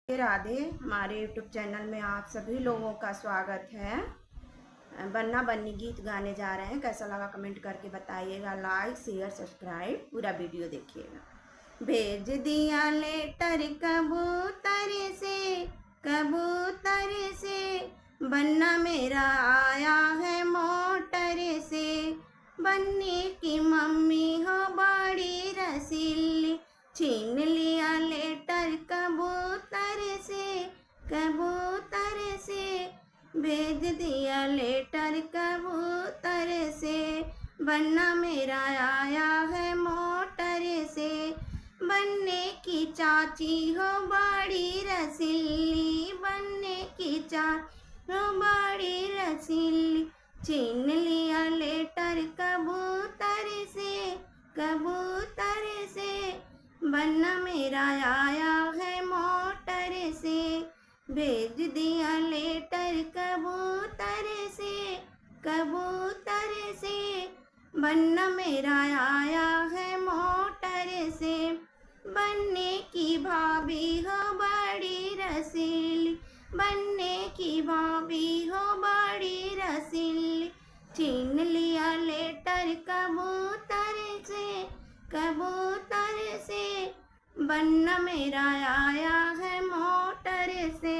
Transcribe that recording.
राधे। हमारे YouTube channel में आप सभी लोगों का स्वागत है। बन्ना बन्नी गीत गाने जा रहे हैं। कैसा लगा कमेंट करके बताइएगा। लाइक शेयर सब्सक्राइब पूरा वीडियो देखिएगा। भेज दिया लेटर कबूतर से बन्ना मेरा आया है मोटर से। बन्नी की मम्मी हो बड़ी रसीली, छीन लिया लेटर कबूतर से भेज दिया लेटर कबूतर से। बन्ना मेरा आया है मोटर से। बन्ने की चाची हो बड़ी रसीली, बन्ने की चाची हो बड़ी रसीली, छीन लिया लेटर कबूतर से। बन्ना मेरा आया है मोटर से। भेज दिया लेटर कबूतर से बन्ना मेरा आया है मोटर से। बन्ने की भाभी हो बड़ी रसीली, बन्ने की भाभी हो बड़ी रसीली, छीन लिया लेटर कबूतर से। बन्ना मेरा आया है मोटर से।